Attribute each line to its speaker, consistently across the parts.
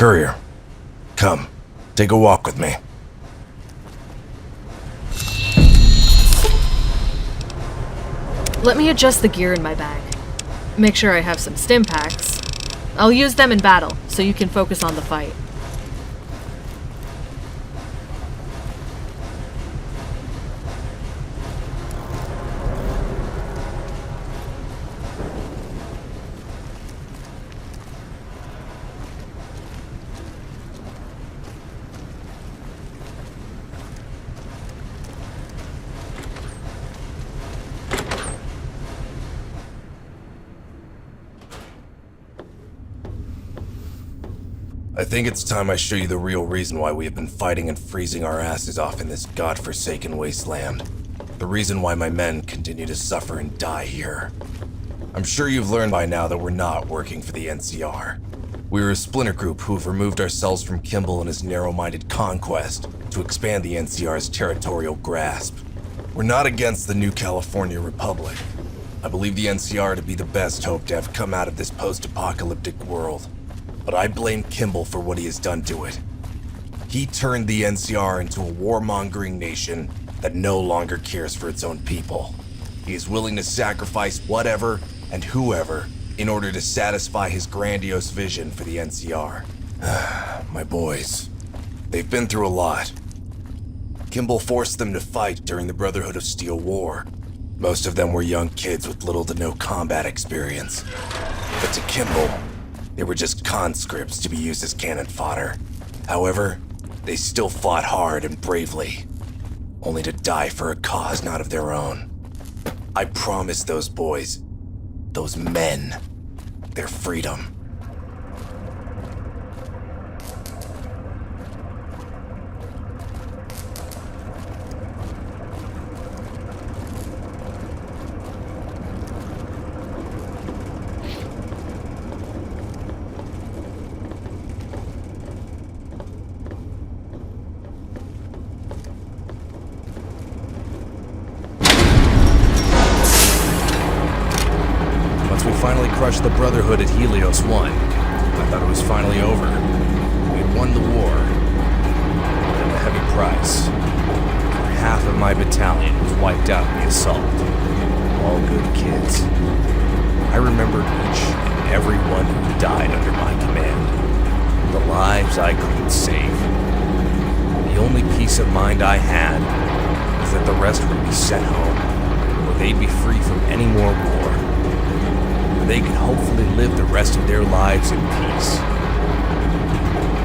Speaker 1: Courier, come, take a walk with me.
Speaker 2: Let me adjust the gear in my bag. Make sure I have some stim packs. I'll use them in battle, so you can focus on the fight.
Speaker 1: I think it's time I show you the real reason why we have been fighting and freezing our asses off in this godforsaken wasteland. The reason why my men continue to suffer and die here. I'm sure you've learned by now that we're not working for the NCR. We're a splinter group who've removed ourselves from Kimball and his narrow-minded conquest to expand the NCR's territorial grasp. We're not against the new California Republic. I believe the NCR to be the best hope to have come out of this post-apocalyptic world. But I blame Kimball for what he has done to it. He turned the NCR into a warmongering nation that no longer cares for its own people. He is willing to sacrifice whatever and whoever in order to satisfy his grandiose vision for the NCR. My boys, they've been through a lot. Kimball forced them to fight during the Brotherhood of Steel War. Most of them were young kids with little to no combat experience. But to Kimball, they were just conscripts to be used as cannon fodder. However, they still fought hard and bravely, only to die for a cause not of their own. I promised those boys, those men, their freedom. Finally crushed the Brotherhood at Helios 1. I thought it was finally over. We had won the war, but at a heavy price. Half of my battalion was wiped out in the assault. All good kids. I remember each and every one who died under my command. The lives I couldn't save. The only peace of mind I had was that the rest would be sent home, where they'd be free from any more war. They could hopefully live the rest of their lives in peace.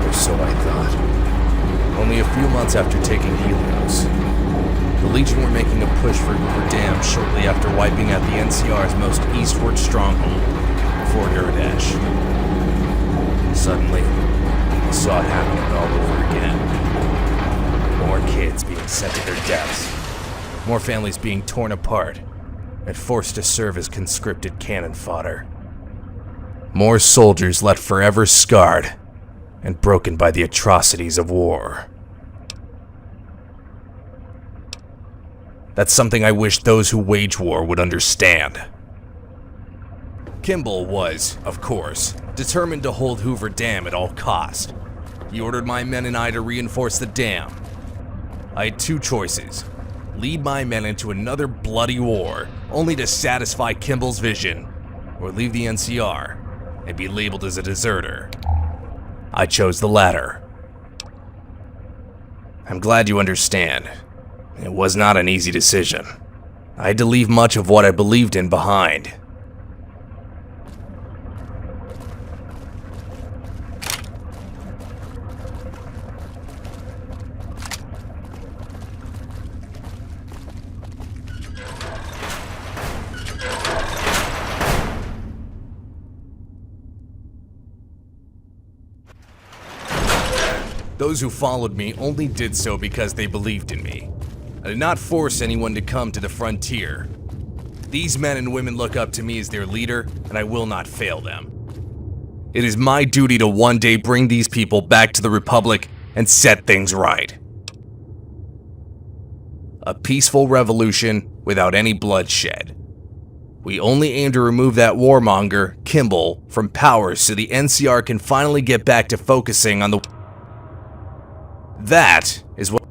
Speaker 1: Or so I thought. Only a few months after taking Helios, the Legion were making a push for Hoover Dam shortly after wiping out the NCR's most eastward stronghold, Fort Iridash. Suddenly, I saw it happening all over again. More kids being sent to their deaths. More families being torn apart and forced to serve as conscripted cannon fodder. More soldiers left forever scarred and broken by the atrocities of war. That's something I wish those who wage war would understand. Kimball was, of course, determined to hold Hoover Dam at all cost. He ordered my men and I to reinforce the dam. I had two choices: lead my men into another bloody war, only to satisfy Kimball's vision, or leave the NCR and be labeled as a deserter. I chose the latter. I'm glad you understand. It was not an easy decision. I had to leave much of what I believed in behind. Those who followed me only did so because they believed in me. I did not force anyone to come to the frontier. These men and women look up to me as their leader, and I will not fail them. It is my duty to one day bring these people back to the Republic and set things right. A peaceful revolution without any bloodshed. We only aim to remove that warmonger, Kimball, from power so the NCR can finally get back to focusing on the... That is what...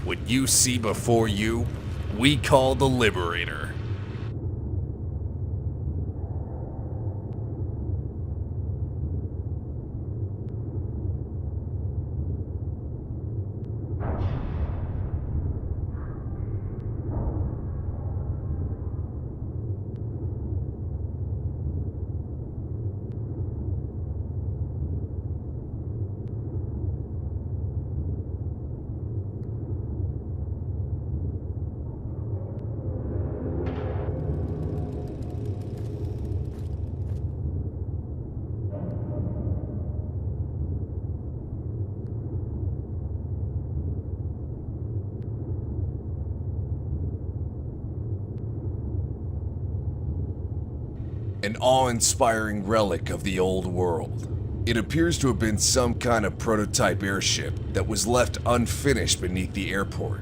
Speaker 1: What you see before you, we call the Liberator. An awe-inspiring relic of the old world. It appears to have been some kind of prototype airship that was left unfinished beneath the airport.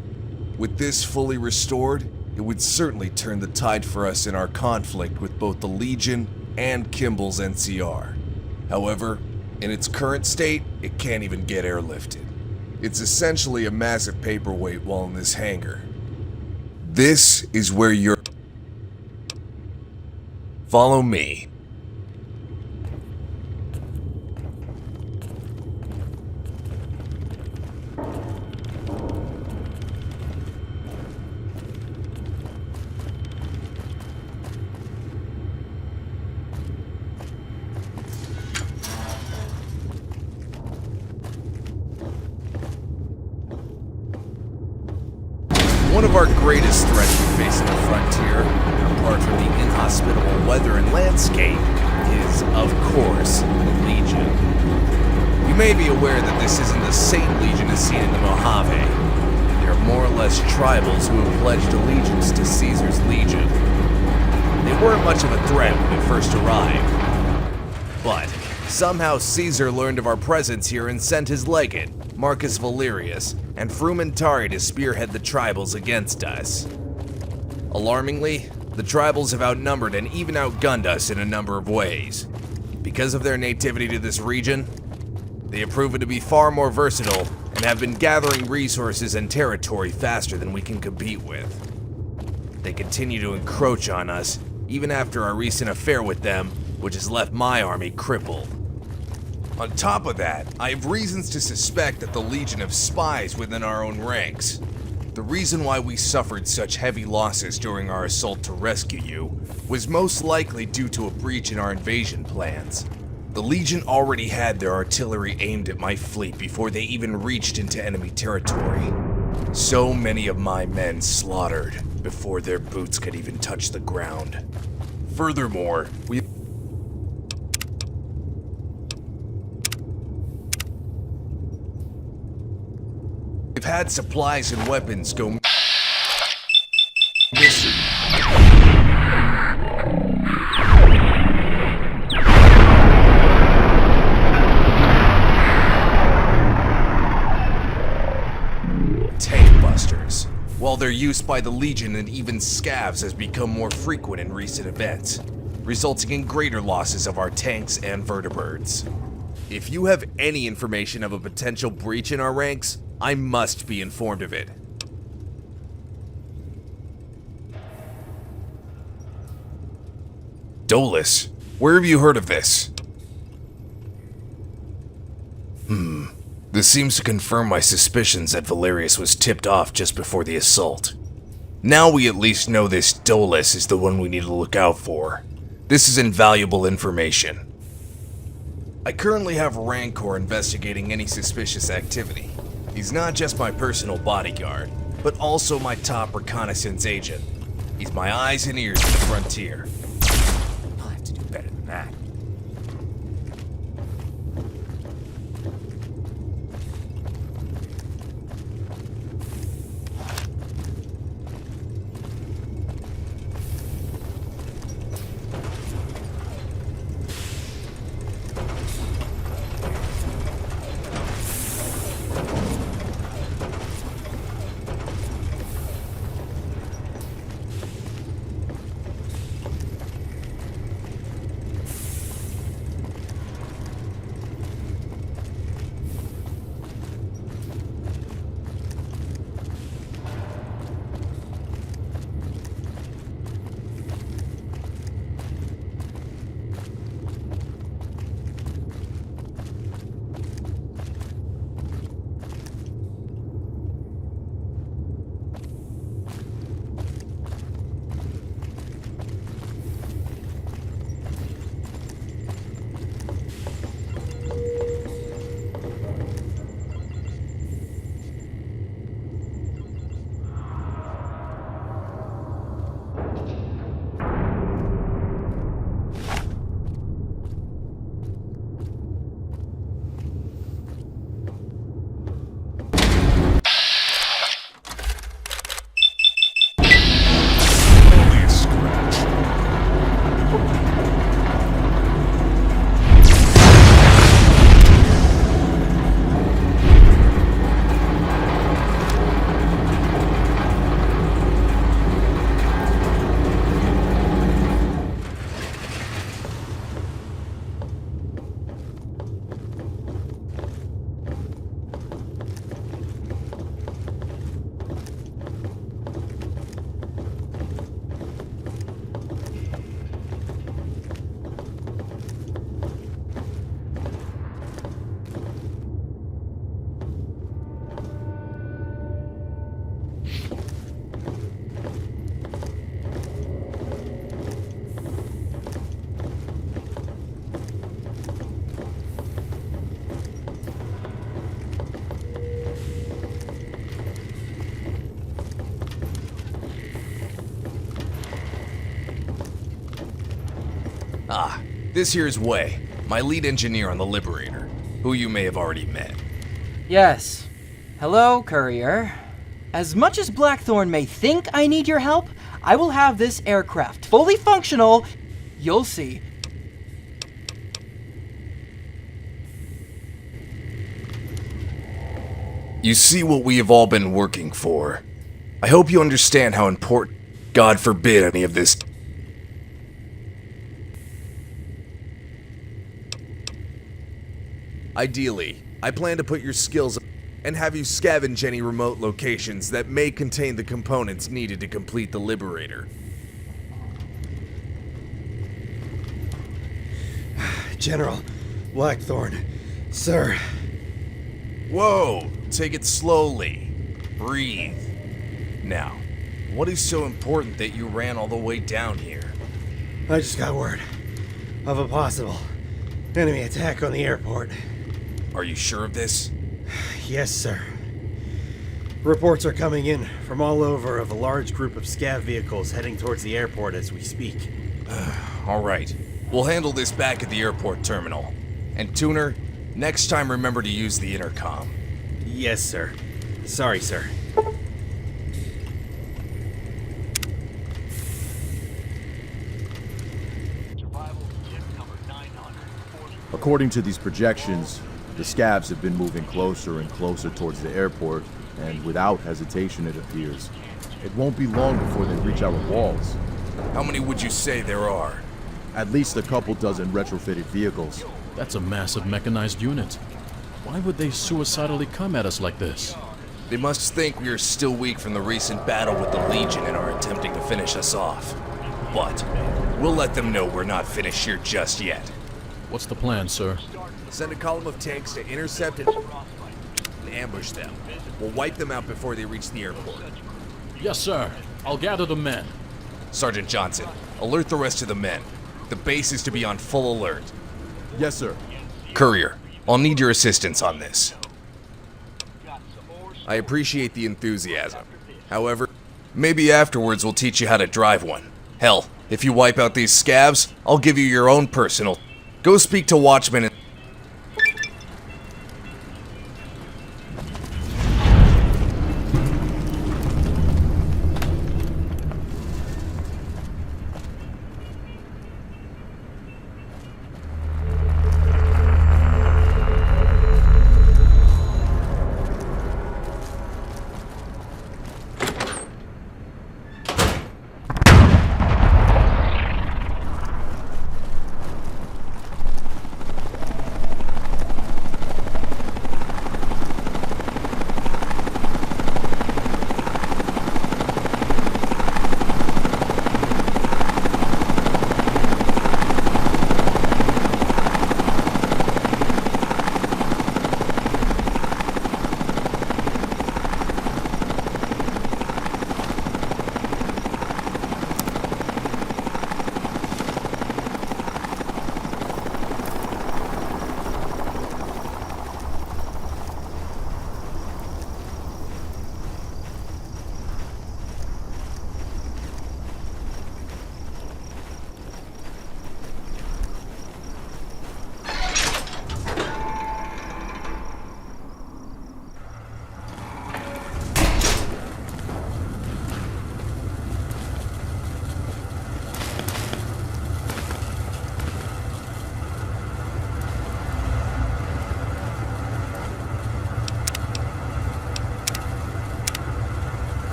Speaker 1: With this fully restored, it would certainly turn the tide for us in our conflict with both the Legion and Kimball's NCR. However, in its current state, it can't even get airlifted. It's essentially a massive paperweight while in this hangar. This is where you're... Follow me. One of our greatest threats we face in the frontier, apart from the inhospitable weather and landscape, is, of course, the Legion. You may be aware that this isn't the same Legion as seen in the Mojave. They're more or less tribals who have pledged allegiance to Caesar's Legion. They weren't much of a threat when we first arrived, but somehow Caesar learned of our presence here and sent his legate, Marcus Valerius, and Frumentari to spearhead the tribals against us. Alarmingly, the tribals have outnumbered and even outgunned us in a number of ways. Because of their nativity to this region, they have proven to be far more versatile and have been gathering resources and territory faster than we can compete with. They continue to encroach on us, even after our recent affair with them, which has left my army crippled. On top of that, I have reasons to suspect that the Legion have spies within our own ranks. The reason why we suffered such heavy losses during our assault to rescue you was most likely due to a breach in our invasion plans. The Legion already had their artillery aimed at my fleet before they even reached into enemy territory. So many of my men slaughtered before their boots could even touch the ground. Furthermore, we've had supplies and weapons go missing. Tank busters. While their use by the Legion and even scavs has become more frequent in recent events, resulting in greater losses of our tanks and vertibirds. If you have any information of a potential breach in our ranks, I must be informed of it. Dolus, where have you heard of this? This seems to confirm my suspicions that Valerius was tipped off just before the assault. Now we at least know this Dolus is the one we need to look out for. This is invaluable information. I currently have Rancor investigating any suspicious activity. He's not just my personal bodyguard, but also my top reconnaissance agent. He's my eyes and ears to the frontier. I'll have to do better than that. Ah, this here's Wei, my lead engineer on the Liberator, who you may have already met.
Speaker 3: Yes. Hello, courier. As much as Blackthorn may think I need your help, I will have this aircraft fully functional. You'll see.
Speaker 1: You see what we have all been working for. I hope you understand how important, God forbid any of this. Ideally, I plan to put your skills and have you scavenge any remote locations that may contain the components needed to complete the Liberator.
Speaker 4: General Blackthorn, sir.
Speaker 1: Whoa, take it slowly. Breathe. Now, what is so important that you ran all the way down here?
Speaker 4: I just got word of a possible enemy attack on the airport.
Speaker 1: Are you sure of this?
Speaker 4: Yes, sir. Reports are coming in from all over of a large group of scav vehicles heading towards the airport as we speak.
Speaker 1: All right. We'll handle this back at the airport terminal. And Tuner, next time remember to use the intercom.
Speaker 4: Yes, sir. Sorry, sir.
Speaker 5: According to these projections, the scabs have been moving closer and closer towards the airport, and without hesitation it appears. It won't be long before they reach our walls.
Speaker 1: How many would you say there are?
Speaker 5: At least a couple dozen retrofitted vehicles.
Speaker 6: That's a massive mechanized unit. Why would they suicidally come at us like this?
Speaker 1: They must think we are still weak from the recent battle with the Legion and are attempting to finish us off. But we'll let them know we're not finished here just yet.
Speaker 6: What's the plan, sir?
Speaker 1: Send a column of tanks to intercept and ambush them. We'll wipe them out before they reach the airport.
Speaker 6: Yes, sir. I'll gather the men.
Speaker 1: Sergeant Johnson, alert the rest of the men. The base is to be on full alert.
Speaker 5: Yes, sir.
Speaker 1: Courier, I'll need your assistance on this. I appreciate the enthusiasm. However, maybe afterwards we'll teach you how to drive one. Hell, if you wipe out these scabs, I'll give you your own personal. Go speak to Watchmen and...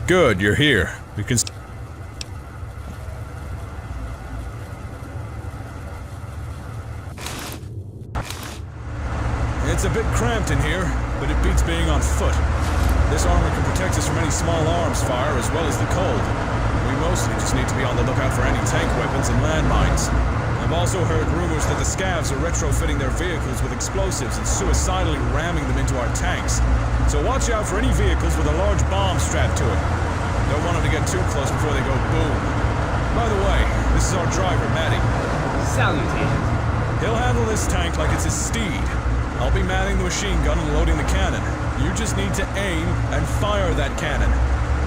Speaker 7: Good, you're here. We can... It's a bit cramped in here, but it beats being on foot. This armor can protect us from any small arms fire as well as the cold. We mostly just need to be on the lookout for any tank weapons and landmines. I've also heard rumors that the scavs are retrofitting their vehicles with explosives and suicidally ramming them into our tanks. So watch out for any vehicles with a large bomb strapped to it. Don't want them to get too close before they go boom. By the way, this is our driver, Matty.
Speaker 8: Salutations.
Speaker 7: He'll handle this tank like it's his steed. I'll be manning the machine gun and loading the cannon. You just need to aim and fire that cannon.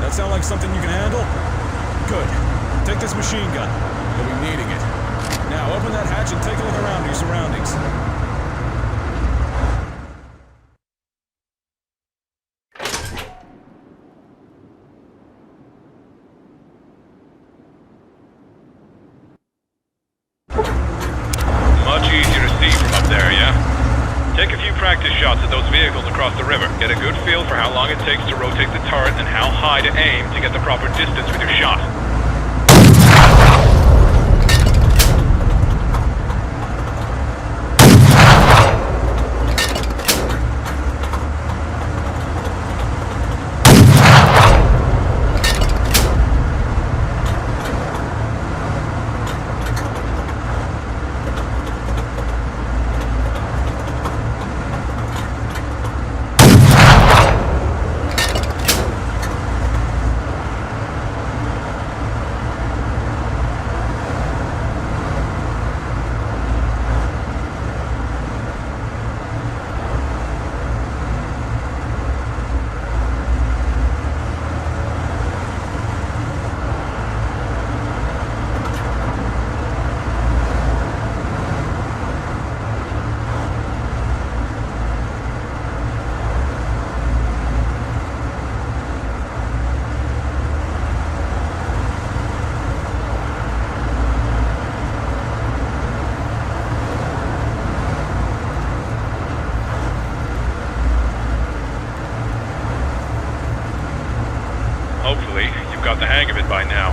Speaker 7: That sound like something you can handle? Good. Take this machine gun. You'll be needing it. Now open that hatch and take a look around your surroundings.
Speaker 9: Much easier to see from up there, yeah? Take a few practice shots at those vehicles across the river. Get a good feel for how long it takes to rotate the turret and how high to aim to get the proper distance with your shot. Hopefully, you've got the hang of it by now.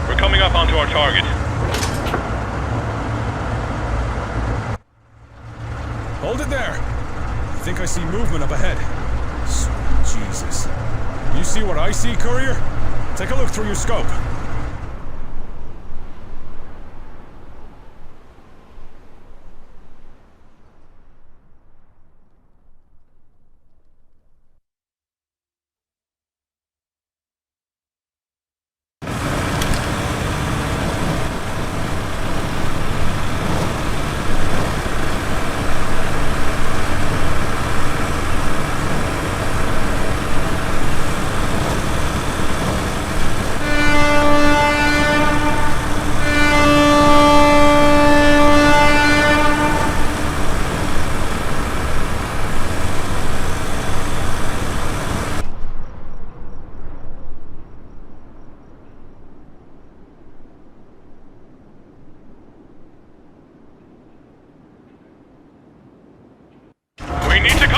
Speaker 9: We're coming up onto our target.
Speaker 7: Hold it there! I think I see movement up ahead. Sweet Jesus. You see what I see, Courier? Take a look through your scope.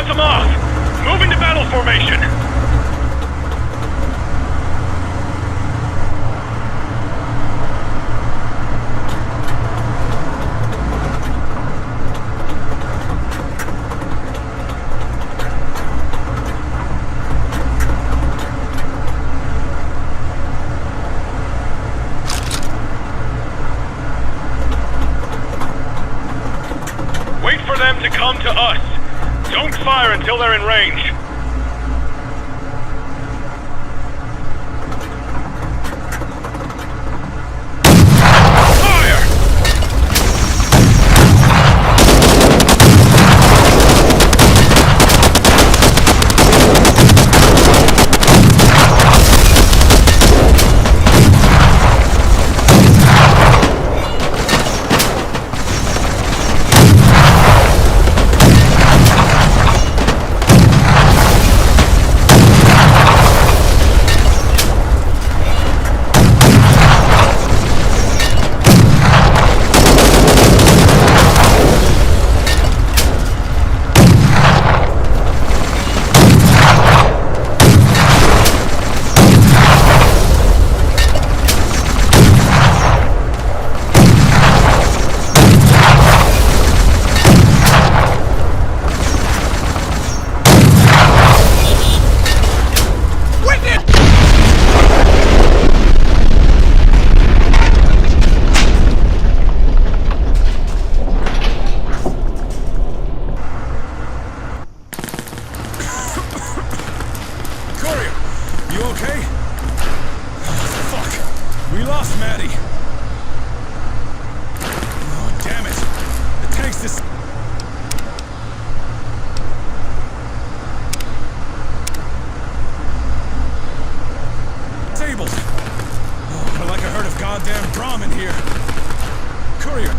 Speaker 9: cut them off! Move into battle formation! Wait for them to come to us. Don't fire until they're in range. Fire! Courier, you okay? Fuck. We lost Maddie. Oh, damn it. The tank's disabled. Oh, but like a herd of goddamn Brahmin here. Courier,